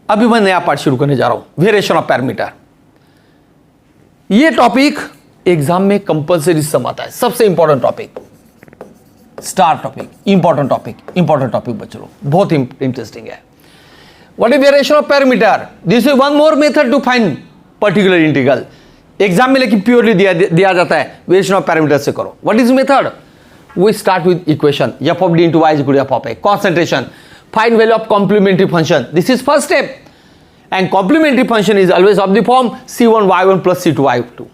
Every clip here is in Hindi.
अभी मैं नया पार्ट शुरू करने जा रहा हूं, वेरिएशन ऑफ पैरामीटर। ये टॉपिक एग्जाम में कंपल्सरी सम आता है, सबसे important topic, star topic, important topic बच्चों, बहुत इंटरेस्टिंग है। What is variation of parameter? This is one more method to find particular integral. Exam में लेकिन प्योरली दिया जाता है वेरिएशन ऑफ पैरामीटर से करो। What is method? We start with equation f of d into y is equal to f of a, concentration, find value of complementary function. This is first step, and complementary function is always of the form c1 y1 plus c2 y2.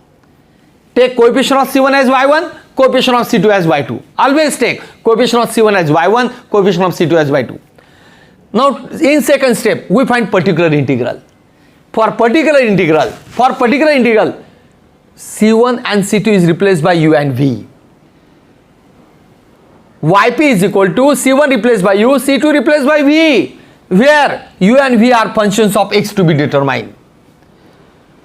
Take coefficient of c1 as y1, coefficient of c2 as y2. Always take coefficient of c1 as y1, coefficient of c2 as y2. Now in second step we find particular integral. For particular integral c1 and c2 is replaced by u and v. yp is equal to c1 replaced by u, c2 replaced by v, where u and v are functions of x to be determined.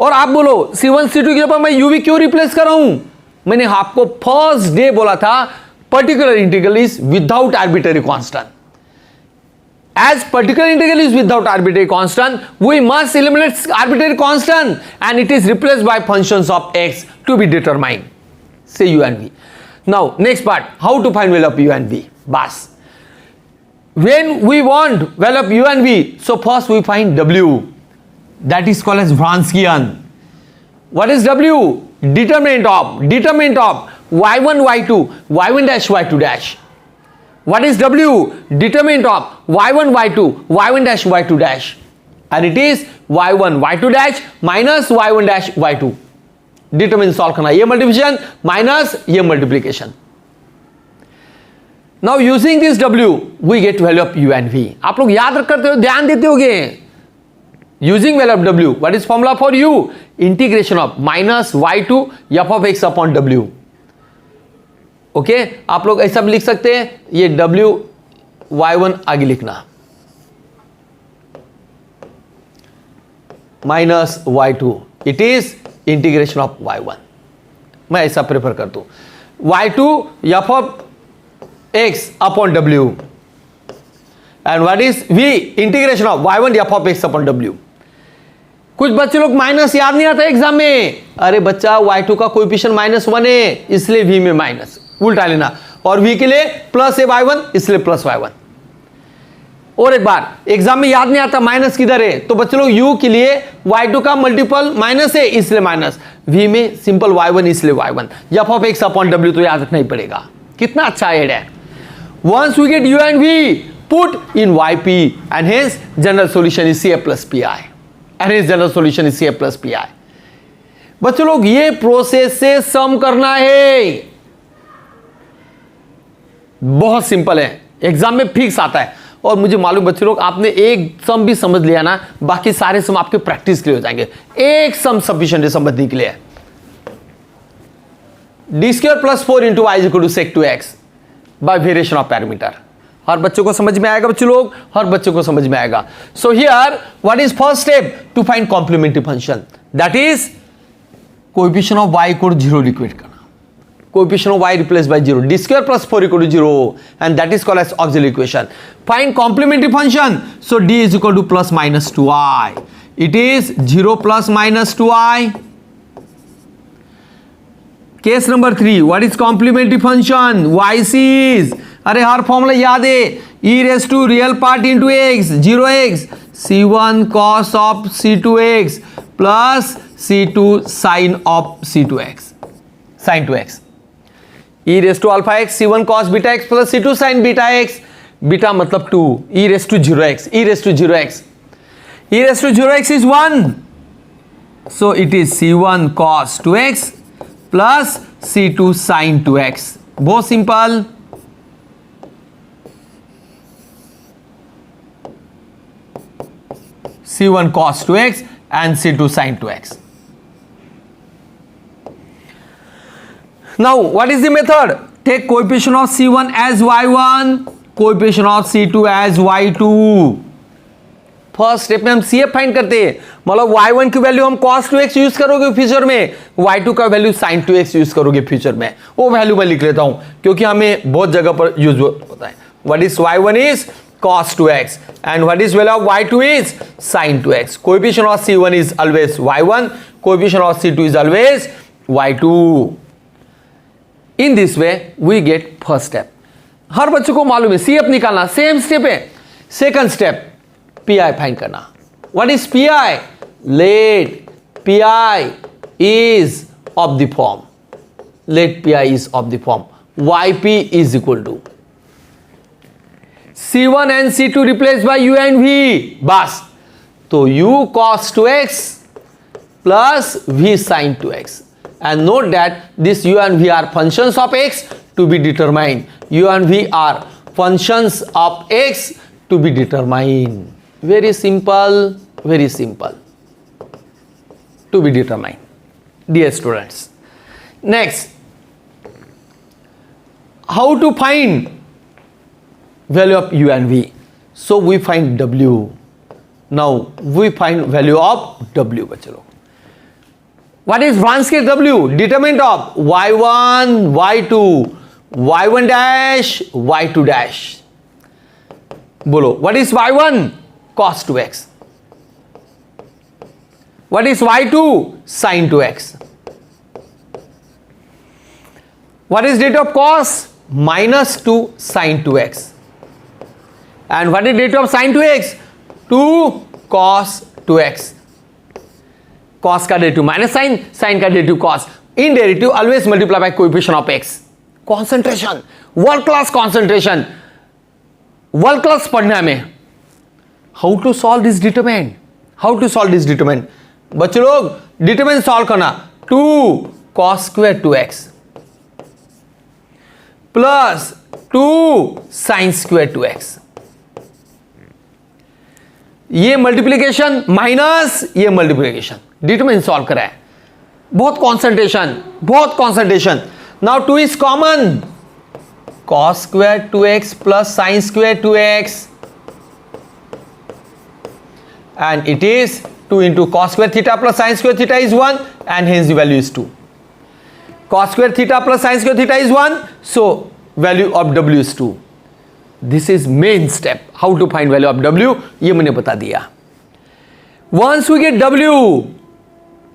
और आप बोलो c1 c2 के ऊपर मैं u v क्यों रिप्लेस कर रहा हूं? मैंने आपको फर्स्ट डे बोला था particular integral is without arbitrary constant. As particular integral is without arbitrary constant, we must eliminate arbitrary constant and it is replaced by functions of x to be determined, say u and v. Now next part, how to find value of u and v? Bas. When we want value of u and v, so first we find w, that is called as Wronskian. What is w? Determinant of y1 y2 y1 dash y2 dash. What is w? Determinant of y1 y2 y1 dash y2 dash, and it is y1 y2 dash minus y1 dash y2. Determinant solve करना, ये मल्टीप्लिकेशन माइनस ये multiplication. Now using this w we get value of u and v. आप लोग याद करते हो, ध्यान देते होगे. Using value of w, what is formula for u? Integration of minus y2 f of x upon w. Okay, आप लोग ऐसा भी लिख सकते हैं, ये w y1 आगे लिखना minus y2, it is integration of y1. मैं ऐसा प्रेफर करता हूं, y2 f of x upon w, and what is v? Integration of y1 f of x upon w. कुछ बच्चे लोग माइनस याद नहीं आता एग्जाम में. अरे बच्चा y2 का कोएफिशिएंट -1 है इसलिए v में माइनस, उल्टा लेना, और v के लिए प्लस है y1 इसलिए प्लस y1. और एक बार एग्जाम में याद नहीं आता माइनस किधर है, तो बच्चे लोग u के लिए y2 का मल्टीपल माइनस है इसलिए माइनस, v में सिंपल y1 इसलिए y1, f of x upon w तो याद रखना ही पड़ेगा. कितना अच्छा ऐड है. Once we get u and v, put in yp and hence general solution is CF plus PI, and hence general solution is CF plus PI. बच्चे लोग ये प्रोसेस से सम करना है, बहुत सिंपल है, एग्जाम में फिक्स आता है. और मुझे मालूम बच्चे लोग आपने एक सम भी समझ लिया ना, बाकी सारे सम आपके प्रैक्टिस के लिए हो जाएंगे. एक सम सफिशिएंट है समझने के लिए. d² + 4 × y = sec 2x by variation of parameter. हर बच्चों को समझ में आएगा बच्चे लोग, हर बच्चों को समझ में आएगा. So here what is first step to find complementary function? That is coefficient of y को 0 लिक्विड करना. Coefficient of y replaced by 0. d² + 4 = 0, and that is called as auxiliary equation. Find complementary function. So d is equal to plus minus 2i. It is 0 plus minus 2i. Case number 3. What is complementary function? yc is, अरे हर फॉर्मूला याद है, e raised to real part into x, 0x, c1 cos of c2x plus c2 sin of c2x, sin 2x. e raised to alpha x, c1 cos beta x plus c2 sin beta x. Beta मतलब 2, e raised to 0x, e raised to 0x, e raised to 0x is 1, so it is c1 cos 2x plus c2 sin 2x. बहुत simple. c1 cos 2x and c2 sin 2x. Now what is the method? Take coefficient of c1 as y1, coefficient of c2 as y2. First step में हम CF फाइंड करते हैं, मतलब y1 की वैल्यू हम cos 2x यूज करोगे फ्यूचर में, y2 का वैल्यू sin 2x यूज करोगे फ्यूचर में. वो वैल्यू मैं लिख लेता हूं क्योंकि हमें बहुत जगह पर यूज होता है. What is y1 is cos 2x, and what is value of y2 is sin 2x. Coefficient of C1 is always y1, coefficient of C2 is always y2. In this way we get first step. हर बच्चों को मालूम है CF निकालना, सेम स्टेप है. सेकंड स्टेप PI फाइंड करना. What is PI? Let PI is of the form. Let PI is of the form. YP is equal to C1 and C2 replaced by U and V. बस तो U cos 2x plus V sin 2x. And note that this U and V are functions of x to be determined. U and V are functions of x to be determined. Very simple, very simple. To be determined, dear students. Next, how to find value of U and V? So we find W. Now we find value of W, बच्चे लोग. What is Wronski's W? Determinant of y1, y2, y1 dash, y2 dash. बोलो, what is y1? Cos 2x. What is y2? Sin 2x. What is derivative of cos? Minus 2 sin 2x. And what is derivative of sin 2x? 2 cos 2x. Cos का derivative minus sin, sin का derivative cos. In derivative always multiply by coefficient of x. Concentration, world class concentration, world class पढ़ना में. How to solve this determinant? How to solve this determinant? बच्चों लोग डिटरमिनेंट सॉल्व करना. 2 cos square 2x plus 2 sin square 2x. ये मल्टीप्लीकेशन माइनस ये मल्टीप्लीकेशन, डिटरमिनेंट सॉल्व करा है. बहुत कॉन्सेंट्रेशन, बहुत concentration. Now 2 is common. cos square 2x plus sin square 2x, and it is 2 into cos square theta plus sin square theta is 1, and hence the value is 2. Cos square theta plus sin square theta is 1, so value of W is 2. This is main step. How to find value of W? ये मैंने बता दिया. Once we get W,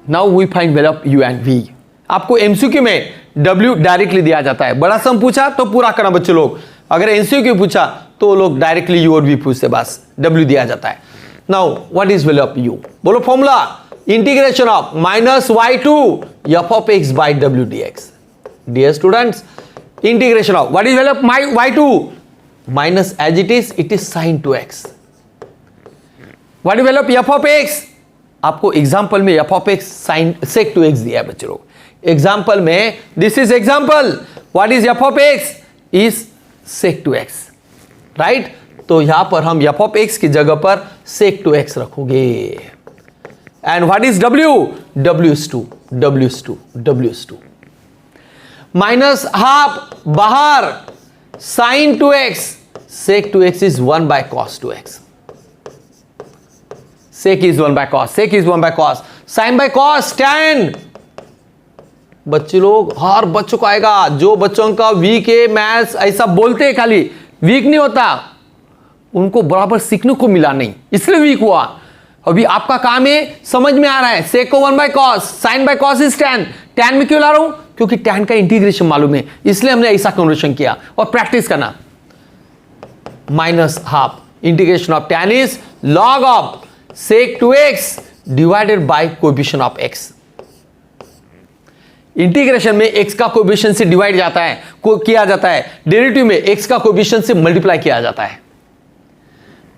now we find value of U and V. आपको MCQ में W डायरेक्टली दिया जाता है. बड़ा सम पूछा तो पूरा करना बच्चे लोग. अगर MCQ पूछा तो लोग डायरेक्टली U और V पूछते, बस W दिया जाता है. Now, what is value of U? बोलो formula. Integration of minus y2 f of x by w dx. Dear students, integration of what is value of my y2? Minus as it is sin 2x. What is value of f of x? आपको एग्जाम्पल में f of x sin sec 2x दिया है बच्चों लोग. एग्जाम्पल में this is example. What is f of x? Is sec 2x. Right? तो यहां पर हम f of x की जगह पर sec 2x रखोगे. And what is w? w is 2, w is 2, w is 2. Minus half बाहर, sin 2x, sec 2x is 1 by cos 2x. sec is 1 by cos, sec is 1 by cos, sin by cos tan. बच्चे लोग हर बच्चों को आएगा. जो बच्चों का वीक है मैथ्स ऐसा बोलते हैं, खाली वीक नहीं होता, उनको बराबर सीखने को मिला नहीं, इसलिए वीक हुआ. अभी आपका काम है, समझ में आ रहा है. सेक को 1 by cos, sine by cos is tan. Tan में क्यों ला रहा हूं? क्योंकि टैन का इंटीग्रेशन मालूम है, इसलिए हमने ऐसा कन्वर्शन किया. और प्रैक्टिस करना. Minus half integration of tan is log of sec 2x divided by coefficient of x. Integration में x का कोएफिशिएंट से डिवाइड जाता है, किया जाता है. डेरिवेटिव में x का कोएफिशिएंट से मल्टीप्लाई किया जाता है.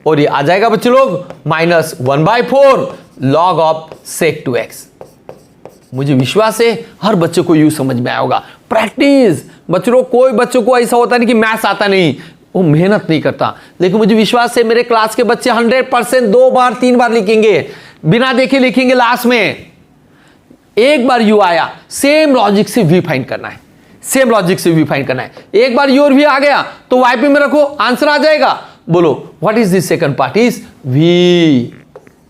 और ये आ जाएगा बच्चों लोग minus 1/4 log of sec 2x. मुझे विश्वास है हर बच्चे को यू समझ में आया होगा. प्रैक्टिस बच्चों लोग, कोई बच्चों को ऐसा होता नहीं कि मैथ्स आता नहीं, वो मेहनत नहीं करता. लेकिन मुझे विश्वास है मेरे क्लास के बच्चे 100% 2 बार 3 बार लिखेंगे, बिना देखे लिखेंगे. लास्ट में एक बार यू आया, सेम लॉजिक से वी फाइंड करना है, सेम लॉजिक से वी फाइंड करना है. एक बार यू और वी आ गया तो वाईपी में रखो, आंसर आ जाएगा. बोलो what is this second part? Is v.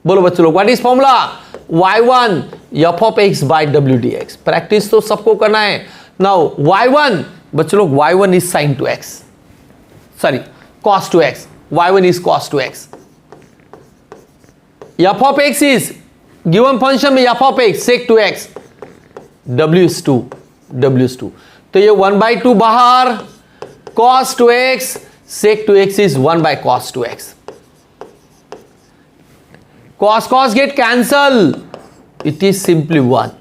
बोलो बच्चों लोग what is formula? y1 f of x by w dx. Practice तो सबको करना है. नाउ y1 बच्चों लोग y1 is sin 2x, sorry cos 2x. y1 is cos 2x. f of x is given function में f of x sec 2x, w is 2. तो ये 1/2 बाहर, cos 2x sec 2x is 1 by cos 2x. Cos get cancel. It is simply 1.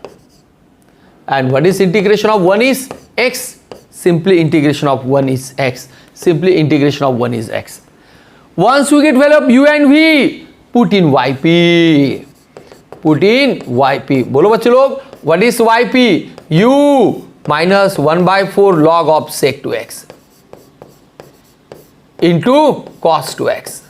And what is integration of 1 is x. Simply integration of 1 is x. Simply integration of 1 is x. Once we get value of u and v, put in yp. Put in yp. बोलो बच्चे लोग, what is yp? u minus 1/4 log of sec 2x into cos 2x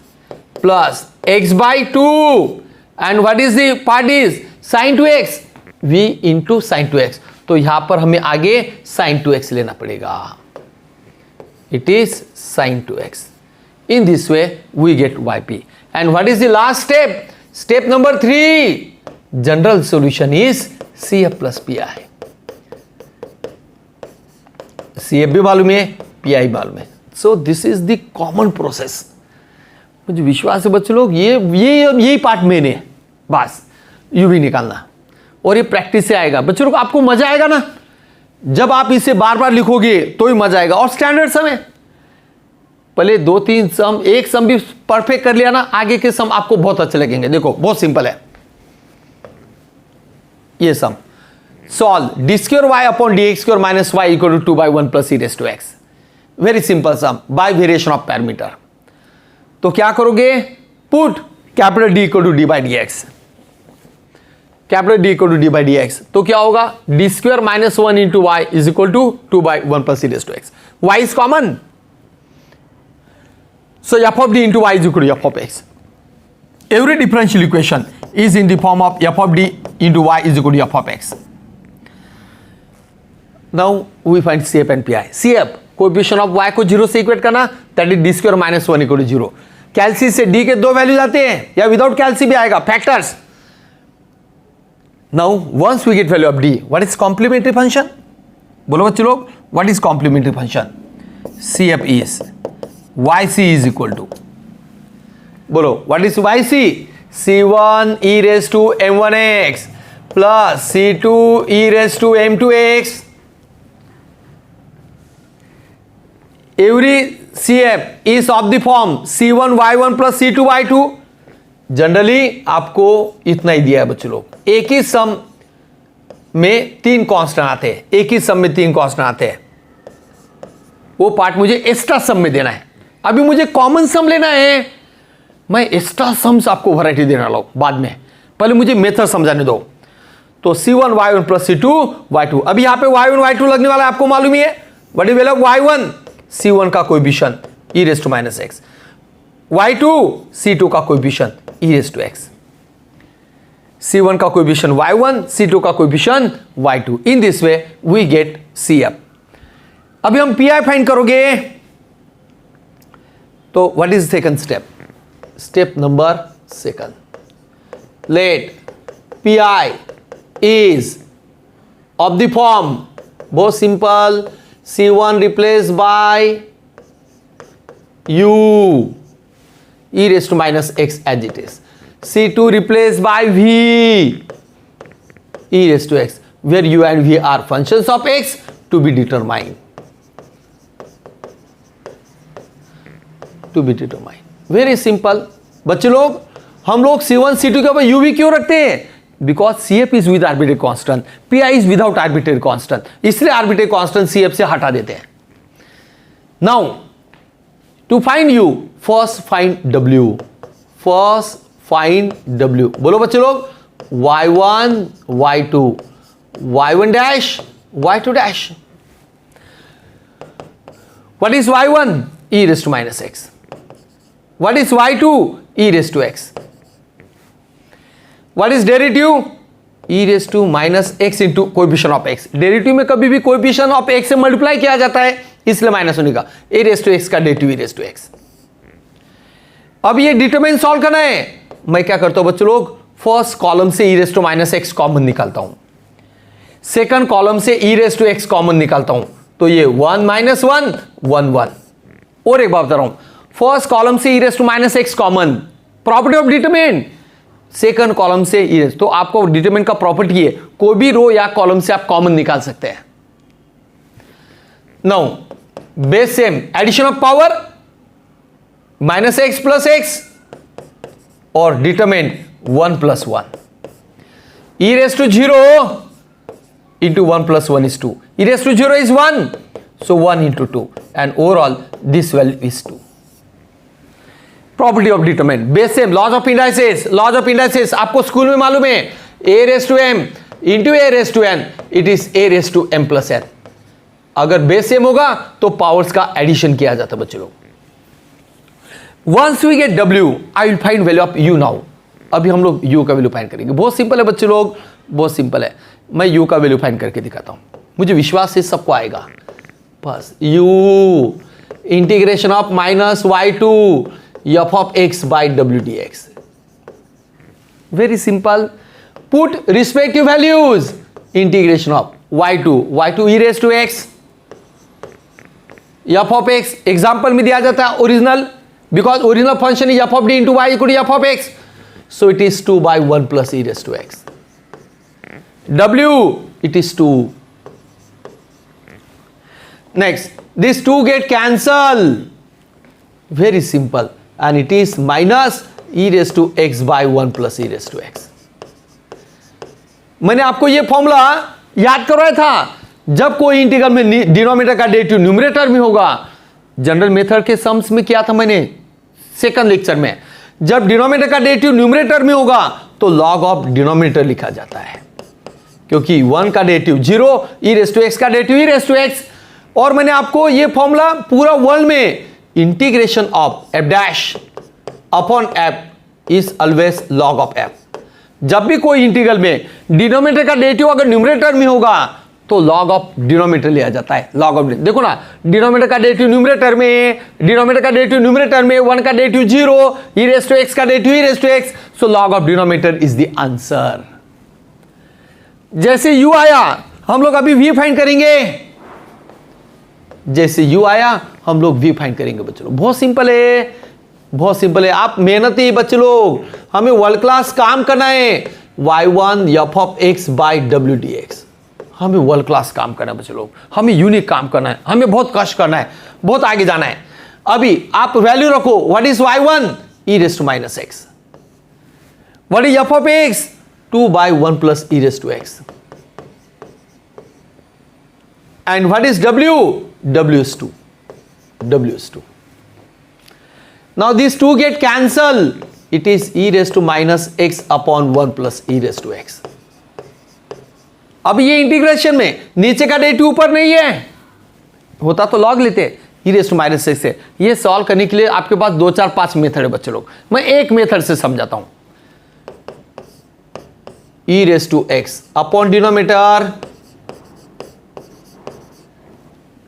plus x by 2. And what is the part is sin 2x? v into sin 2x. तो यहां पर हमें आगे sin 2x लेना पड़ेगा. It is sin 2x. In this way we get yp. And what is the last step? Step number 3. General solution is CF plus PI. CF भी मालूम है, PI मालूम है. So this is the common process. मुझे विश्वास है बच्चे लोग, यही पार्ट मेन है. बस यू भी निकालना और ये प्रैक्टिस से आएगा. बच्चे लोग आपको मजा आएगा ना जब आप इसे बार बार लिखोगे, तो ही मजा आएगा. और स्टैंडर्ड सम है, पहले 2-3 सम, एक सम भी परफेक्ट कर लिया ना, आगे के सम आपको बहुत अच्छे लगेंगे. देखो बहुत सिंपल है ये sum. Solve d square y upon d x square minus y equal to 2/1 plus e raise to x. Very simple sum by variation of parameter. तो क्या करोगे? Put capital D equal to d by d x. Capital D equal to d by d x. तो क्या होगा? D square minus 1 into y is equal to 2/1 plus e raise to x. Y is common, so f of d into y is equal to f of x. Every differential equation is in the form of f of d into y is equal to f of x. Now we find CF and PI. CF coefficient of y को 0 से इक्वेट करना, that is d square minus 1 equal to 0. Calci से d के 2 वैल्यूज आते हैं, या विदाउट कैल्सी भी आएगा, factors. Now once we get value of d, what is complementary function? बोलो बच्चे लोग, what is complementary function? CF is yc is equal to, बोलो what is yc? c1 e raised to m1x plus c2 e raised to m2x. Every CF is of the form c1 y1 plus c2 y2. Generally आपको इतना ही दिया है बच्चों लोग. एक ही सम में 3 कांस्टेंट आते हैं, एक ही सम में 3 कांस्टेंट आते हैं. वो पार्ट मुझे एक्स्ट्रा सम में देना है. अभी मुझे कॉमन सम लेना है, मैं एक्स्ट्रा सम्स आपको वैरायटी देना लो बाद में. पहले मुझे मेथड समझाने दो. तो c1 y1 plus c2 y2. अभी यहां पे y1 y2 लगने वाला है, आपको मालूम ही है. What is value of y1? c1 का coefficient e raise to minus x. y2 c2 का coefficient e raise to x. c1 का कोएफिशिएंट y1, c2 का coefficient y2. In this way we get CF. अभी हम PI फाइंड करोगे. तो what is second step? Step number 2. Let PI is of the form, बहुत simple, c1 replace by u e raised to minus x as it is. c2 replaced by v e raised to x, where u and v are functions of x to be determined. Very simple. बच्चे लोग, हम लोग c1 c2 के ऊपर u v क्यों रखते हैं? Because CF is with arbitrary constant, PI is without arbitrary constant, इसलिए आर्बिट्रेरी कांस्टेंट CF से हटा देते हैं. Now to find u, first find w. First find w. बोलो बच्चे लोग, y1 y2, y1 dash y2 dash. What is y1? e raised to minus x. What is y2? e raised to x. What is derivative? e raised to minus x into coefficient of x. Derivative में कभी भी कोएफिशिएंट ऑफ x से मल्टीप्लाई किया जाता है, इसलिए माइनस होने का. e raised to x का derivative e raised to x. अब ये डिटरमिनेंट सॉल्व करना है. मैं क्या करता हूं बच्चों लोग, फर्स्ट कॉलम से e raised to minus x common निकालता हूं, सेकंड कॉलम से e raised to x common निकालता हूं. तो ये 1 - 1 1 1. और एक बात बता रहा हूं, फर्स्ट कॉलम से e raise to minus x common, property of determinant, second column से e रेस, तो आपको डिटरमिनेंट का प्रॉपर्टी है कोई भी रो या कॉलम से आप कॉमन निकाल सकते हैं। Now base same, addition of power minus x plus x और determinant 1 plus 1, e raise to 0 into 1 plus 1 is 2. E raised to 0 is 1. So 1 into 2. And overall, this value is 2. Property of determinant. Base same. Laws of indices. Laws of indices. आपको स्कूल में मालूम है a raised to m into a raised to n. It is a raised to m plus n. अगर बेस सेम होगा तो पावर्स का एडिशन किया जाता है बच्चे लोग। Once we get w, I will find value of u now. अभी हम लोग u का वैल्यू फाइंड करेंगे। बहुत सिंपल है बच्चे लोग, बहुत सिंपल है। मैं u का वैल्यू फाइंड करके दिखाता हूं, मुझे विश्वास है सबको आएगा। बस u integration of minus y two f of x by डब्ल्यू d x, very simple. Put respective values, integration of y two e raise to x f of x, example में दिया जाता है original, because original function is f of d into y equal to f of x, so it is 2 by 1 plus e raised to x. W, it is 2. Next, these 2 get cancelled. Very simple. And it is minus e raised to x by 1 plus e raised to x. मैंने आपको ये फॉर्मूला याद करवाया था, जब कोई इंटीग्रल में डिनोमिनेटर का डेरिवेटिव न्यूमरेटर में होगा। जनरल मेथड के सम्स में किया था मैंने सेकंड लेक्चर में, जब डिनोमिनेटर का डेरिवेटिव न्यूमरेटर में होगा तो लॉग ऑफ डिनोमिनेटर लिखा जाता है, क्योंकि 1 का derivative 0, e raise to x का derivative e raise to x. और मैंने आपको यह फॉर्मूला पूरा वर्ल्ड में, integration of f dash upon f is always log of f. जब भी कोई इंटीग्रल में डिनोमिनेटर का डेरिवेटिव अगर न्यूमरेटर में होगा तो लॉग ऑफ डिनोमिनेटर लिया जाता है। लॉग ऑफ, देखो ना, डिनोमिनेटर का डेरिवेटिव न्यूमरेटर में, डिनोमिनेटर का डेरिवेटिव न्यूमरेटर में, 1 का derivative 0, e raise to x का derivative e raise to x, so log of denominator is the answer. जैसे u आया हम लोग अभी v फाइंड करेंगे, जैसे u आया हम लोग v फाइंड करेंगे बच्चों लोग। बहुत सिंपल है, बहुत सिंपल है। आप मेहनती बच्चे लोग, हमें वर्ल्ड क्लास काम करना है। y1 F of x by डब्ल्यू डी एक्स, हमें वर्ल्ड क्लास काम करना है बच्चे लोग, हमें यूनिक काम करना है, हमें बहुत कष्ट करना है, बहुत आगे जाना है। अभी आप वैल्यू रखो, what is y1 e raise to minus x, what is f of x 2 by 1 plus e raised to x, and what is w? W is 2. W is 2. Now these two get cancelled, it is e raised to minus x upon 1 plus e raised to x. अब ये इंटीग्रेशन में नीचे का डेरिवेटिव ऊपर नहीं है, होता तो लॉग लेते, ई रेस टू माइनस एक्स है। ये सॉल्व करने के लिए आपके पास 2 4 5 मेथड है बच्चे लोग, मैं एक मेथड से समझाता हूं। E raise to x upon denominator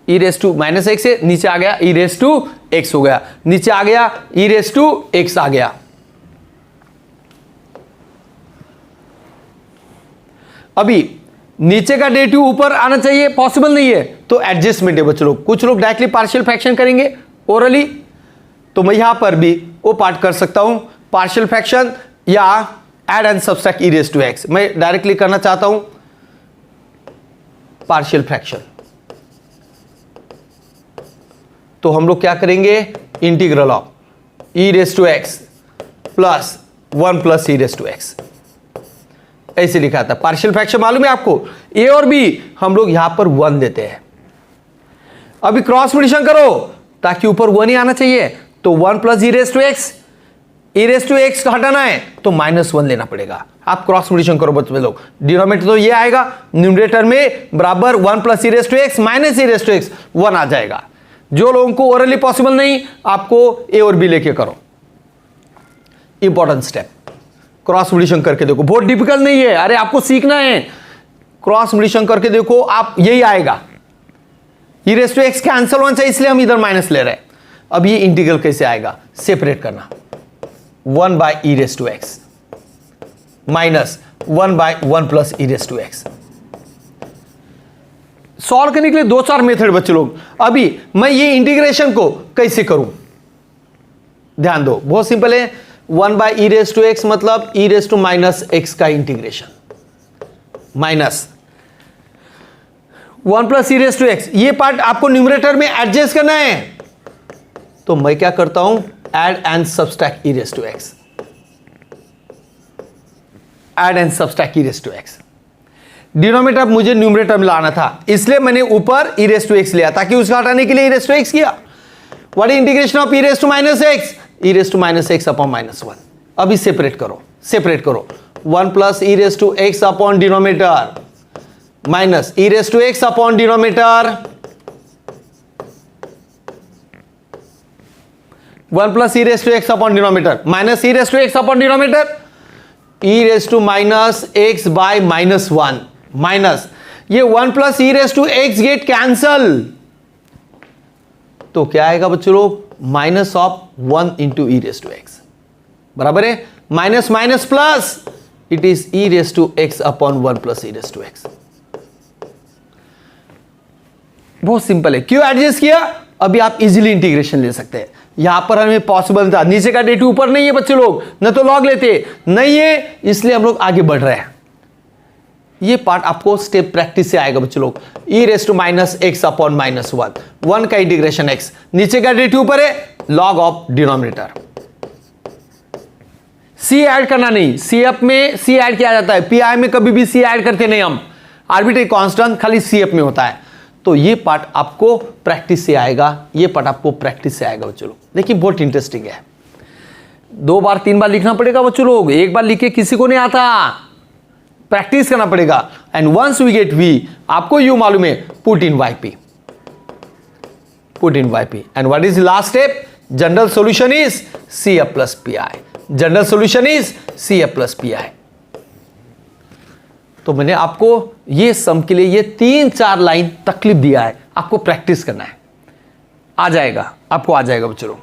e raise to minus x है, नीचे आ गया ई रेस टू एक्स हो गया, नीचे आ गया ई रेस टू एक्स आ गया। अभी नीचे का डेरिवेटिव ऊपर आना चाहिए, पॉसिबल नहीं है, तो एडजस्टमेंट है बच्चों लोग। कुछ लोग डायरेक्टली पार्शियल फ्रैक्शन करेंगे ओरली, तो मैं यहां पर भी वो पार्ट कर सकता हूं, पार्शियल फ्रैक्शन या add and subtract e raise to x. मैं डायरेक्टली करना चाहता हूं पार्शियल फ्रैक्शन, तो हम लोग क्या करेंगे, integral of e raise to x plus 1 plus e raise to x, ऐसे लिखा था। पार्शियल फ्रैक्शन मालूम है आपको, ए और बी हम लोग यहां पर 1 देते हैं। अभी क्रॉस मल्टीप्लिकेशन करो ताकि ऊपर 1 ही आना चाहिए, तो 1 plus e raise to x, e raise to x हटाना है तो -1 लेना पड़ेगा। आप क्रॉस मल्टीप्लिकेशन करो बच्चे लोग, डिनोमिनेटर तो ये आएगा, न्यूमरेटर में बराबर 1 plus e raise to x minus e raise to x 1 आ जाएगा। जो लोगों को ओरली पॉसिबल नहीं, आपको ए और बी लेके करो। इंपॉर्टेंट स्टेप, क्रॉस मल्टीप्लिकेशन करके देखो, बहुत डिफिकल्ट नहीं है, अरे आपको सीखना है। क्रॉस मल्टीप्लिकेशन करके देखो, आप यही आएगा, ई रेस टू एक्स कैंसिल होना चाहिए, इसलिए हम इधर माइनस ले रहे हैं। अब ये इंटीग्रल कैसे आएगा, सेपरेट करना, 1 by e raise to x minus 1 by 1 plus e raise to x. Solve करने के लिए 2 4 मेथड बच्चे लोग। अभी मैं ये इंटीग्रेशन को कैसे करूं, ध्यान दो, बहुत सिंपल है। 1/e⁻x मतलब e⁻x का इंटीग्रेशन माइनस 1 + e⁻x। ये पार्ट आपको न्यूमरेटर में एडजस्ट करना है, तो मैं क्या करता हूं, add and subtract e⁻x, add and subtract e⁻x। Denominator मुझे न्यूमरेटर में लाना था, इसलिए मैंने ऊपर e⁻x लिया ताकि उसका हटाने के लिए e⁻x किया। What is integration of e⁻x? e⁻x upon -1। अभी सेपरेट करो, सेपरेट करो। 1 + e⁻x upon denominator minus e⁻x upon denominator, 1 + e⁻x upon denominator minus e⁻x upon denominator, e⁻x by -1 minus ये 1 + e⁻x गेट कैंसल, तो क्या आएगा बच्चों लोग, -1 × e⁻x बराबर है minus minus plus, it is e⁻x upon 1 + e⁻x। बहुत सिंपल है, क्यों एडजस्ट किया? अभी आप इजीली इंटीग्रेशन ले सकते हैं। यहां पर हमें पॉसिबल था, नीचे का डेरिवेटिव ऊपर नहीं है बच्चे लोग, न तो लॉग लेते, नहीं है, इसलिए हम लोग आगे बढ़ रहे हैं। ये पार्ट आपको स्टेप प्रैक्टिस से आएगा बच्चे लोग। e⁻x अपॉन -1, 1 का इंटीग्रेशन x, नीचे का डेरिवेटिव ऊपर है, log of denominator. c add करना नहीं, cf में c ऐड किया जाता है, pi में कभी भी c ऐड करते नहीं हम, आर्बिट्रेरी कांस्टेंट खाली cf में होता है। तो ये पार्ट आपको प्रैक्टिस से आएगा, ये पार्ट आपको प्रैक्टिस से आएगा बच्चों लोग। देखिए बहुत इंटरेस्टिंग है, 2 बार 3 बार लिखना पड़ेगा बच्चों लोग, एक बार लिख के किसी को नहीं आता, प्रैक्टिस करना पड़ेगा। And once we get v, आपको u मालूम है, put in yp, put in yp। And what is last step? General solution is cf + pi, general solution is cf + pi। तो मैंने आपको ये सम के लिए ये 3-4 लाइन तकलीफ दिया है, आपको प्रैक्टिस करना है, आ जाएगा, आपको आ जाएगा बच्चों।